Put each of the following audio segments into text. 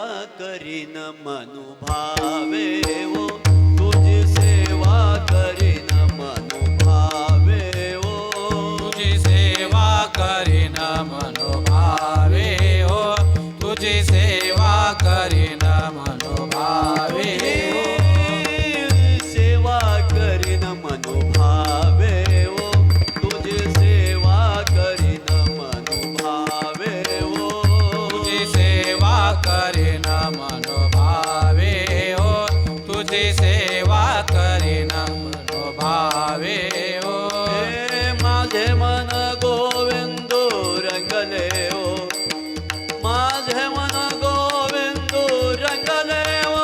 करीन मनु भावे ओ तुझी सेवा करीन मनु भावे ओ तुझी सेवा करीन मनो भावे हो तुझी सेवा करीन मनो भावे हो सेवा करीन मनु भावे ओ तुझी सेवा करीन मनु भावे ओ तुझी सेवा करीन मनो भावे हो तुझी सेवा करीन मनो भावे हो हे माझे मन गोविंदो रंगले ओ माझे मन गोविंदो रंगले ओ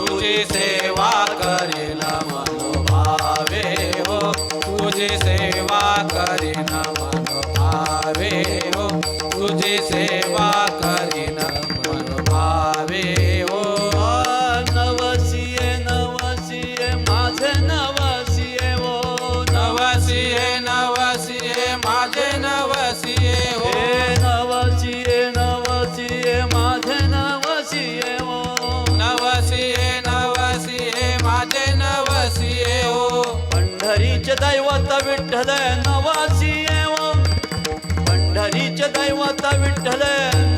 तुझी सेवा करीन मनो भावे हो तुझी सेवा करीन मनो भावे हो तुझी सेवा करीन मनो भावे हो नवसिये नवसिये माझे नवसिये ओ नवसिये नवसिये माझे नवसिये हो हे नवसिये नवसिये माझे नवसिये ओ नवसिये नवसिये माझे नवसिये हो पंढरीचे दैवत विठ्ठल नवसिये ओ पंढरीचे दैवत विठ्ठल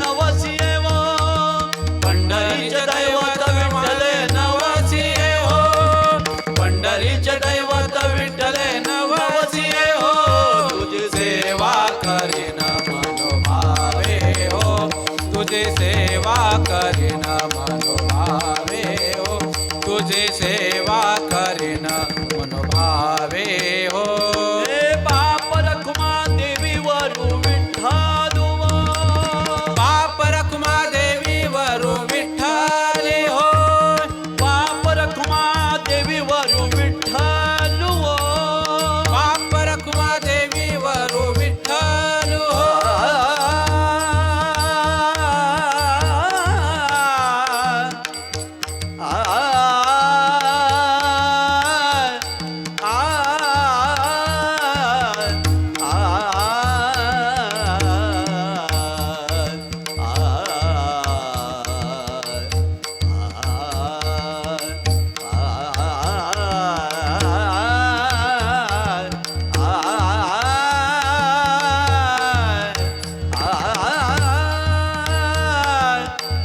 नवसिये ओ पंढरीचे दैवत विठ्ठल नवसिये हो पंढरीचे दैवत विठ्ठल नवसिये हो तुझी सेवा करीन मनो भावे हो तुझी सेवा करीन मनो भावे हो तुझी सेवा करीन मनो भावे हो हे बाप रखुमा देवी वरु विठ्ठल बाप रखुमा देवी वरु विठ्ठले हो बाप रखुमा देवी वरु विठ्ठल बाप रखुमा देवी वरु विठ्ठल हो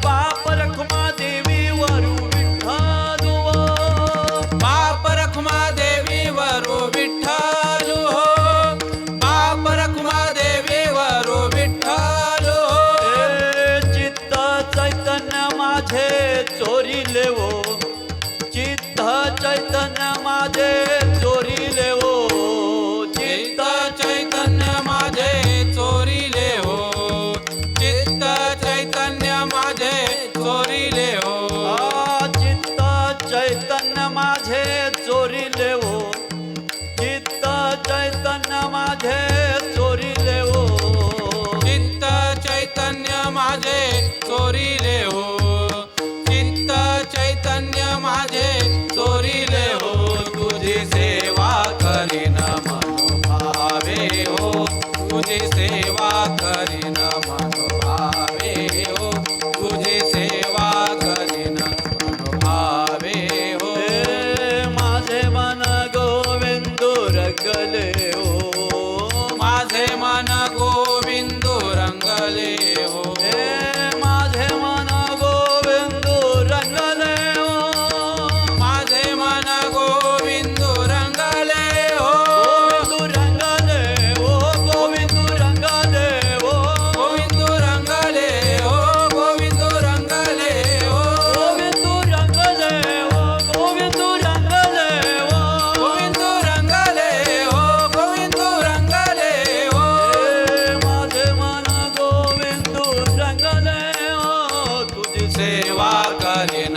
बाप रखुमा देवी वरु विठ्ठल बाप रखुमा देवी वरु विठ्ठल हो बाप रखुमा देवी वरु विठ्ठल हो चित्त चैतन्य माझे चोरीले ओ चित्त चैतन्य माझे चोरीले ओ चित्त चैतन्य माझे चोरीले हो चित्त चैतन्य माझे चोरीले हो चित्त चैतन्य माझे चोरीले ओ चित्त चैतन्य माझे चोरीले ओ चित्त चैतन्य माझे चोरीले हो चित्त चैतन्य माझे चोरीले हो तुझी सेवा करीन मनो भावे हो तुझी सेवा करीन मनो भावे हो तुझी सेवा करीन मनो भावे हो हे माझे मन गोविंदो रंगले ओ माझे मन गोविंदो रंगले हो हे माझे मन गोविंदो रंगले ओ माझे मन गोविंदो रंगले हो गोविंदो रंगले ओ गोविंदो रंगले ओ गोविंदो रंगले हो गोविंदो रंगले हो गोविंदो रंगले ओ गोविंदो रंगले ओ गोविंदो रंगले हो गोविंदो रंगले हो हे माझे मन गोविंदो रंगले ओ तुझी सेवा करीन